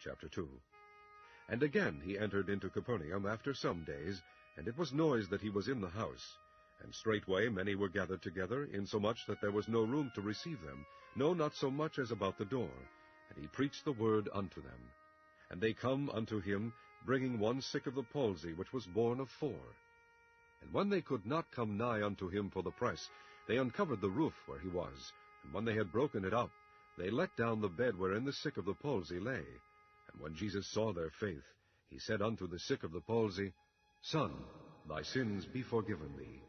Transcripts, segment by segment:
Chapter 2. And again he entered into Capernaum after some days, and it was noised that he was in the house. And straightway many were gathered together, insomuch that there was no room to receive them, no, not so much as about the door. And he preached the word unto them. And they come unto him, bringing one sick of the palsy, which was borne of 4. And when they could not come nigh unto him for the press, they uncovered the roof where he was. And when they had broken it up, they let down the bed wherein the sick of the palsy lay. And when Jesus saw their faith, he said unto the sick of the palsy, Son, thy sins be forgiven thee.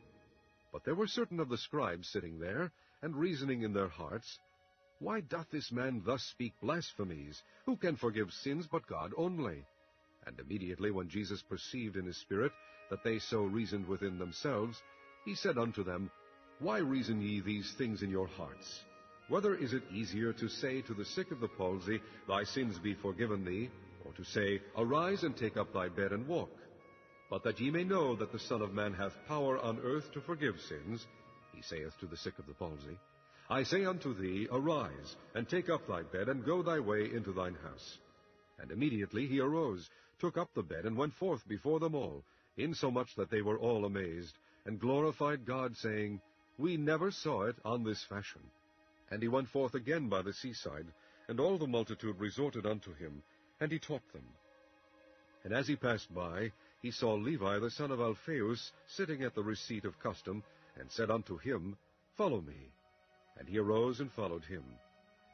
But there were certain of the scribes sitting there, and reasoning in their hearts, Why doth this man thus speak blasphemies? Who can forgive sins but God only? And immediately when Jesus perceived in his spirit that they so reasoned within themselves, he said unto them, Why reason ye these things in your hearts? Whether is it easier to say to the sick of the palsy, Thy sins be forgiven thee, or to say, Arise and take up thy bed and walk? But that ye may know that the Son of Man hath power on earth to forgive sins, he saith to the sick of the palsy, I say unto thee, Arise, and take up thy bed, and go thy way into thine house. And immediately he arose, took up the bed, and went forth before them all, insomuch that they were all amazed, and glorified God, saying, We never saw it on this fashion. And he went forth again by the seaside, and all the multitude resorted unto him, and he taught them. And as he passed by, he saw Levi the son of Alphaeus sitting at the receipt of custom, and said unto him, Follow me. And he arose and followed him.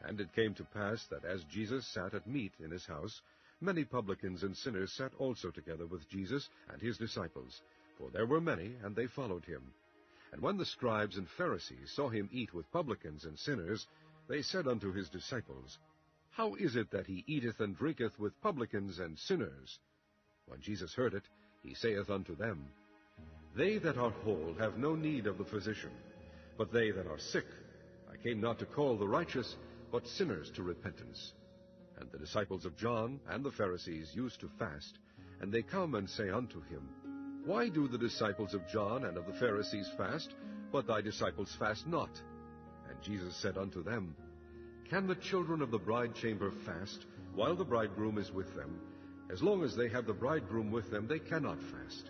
And it came to pass that as Jesus sat at meat in his house, many publicans and sinners sat also together with Jesus and his disciples, for there were many, and they followed him. And when the scribes and Pharisees saw him eat with publicans and sinners, they said unto his disciples, How is it that he eateth and drinketh with publicans and sinners? When Jesus heard it, he saith unto them, They that are whole have no need of the physician, but they that are sick. I came not to call the righteous, but sinners to repentance. And the disciples of John and the Pharisees used to fast, and they come and say unto him, Why do the disciples of John and of the Pharisees fast, but thy disciples fast not? And Jesus said unto them, Can the children of the bride chamber fast, while the bridegroom is with them? As long as they have the bridegroom with them, they cannot fast.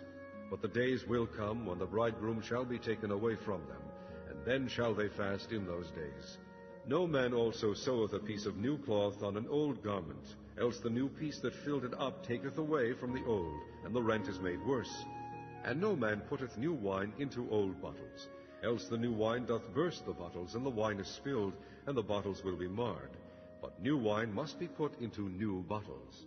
But the days will come when the bridegroom shall be taken away from them, and then shall they fast in those days. No man also seweth a piece of new cloth on an old garment, else the new piece that filled it up taketh away from the old, and the rent is made worse. And no man putteth new wine into old bottles, else the new wine doth burst the bottles, and the wine is spilled, and the bottles will be marred. But new wine must be put into new bottles.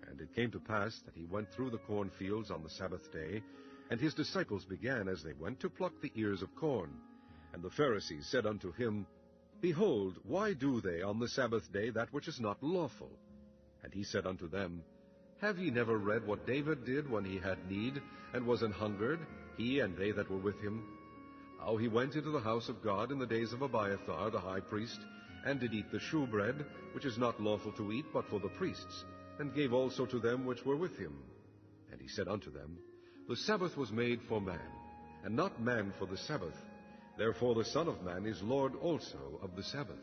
And it came to pass that he went through the cornfields on the Sabbath day, and his disciples began as they went to pluck the ears of corn. And the Pharisees said unto him, Behold, why do they on the Sabbath day that which is not lawful? And he said unto them, Have ye never read what David did when he had need, and was an hungered, he and they that were with him? How he went into the house of God in the days of Abiathar the high priest, and did eat the shewbread, which is not lawful to eat but for the priests, and gave also to them which were with him. And he said unto them, The Sabbath was made for man, and not man for the Sabbath. Therefore the Son of Man is Lord also of the Sabbath.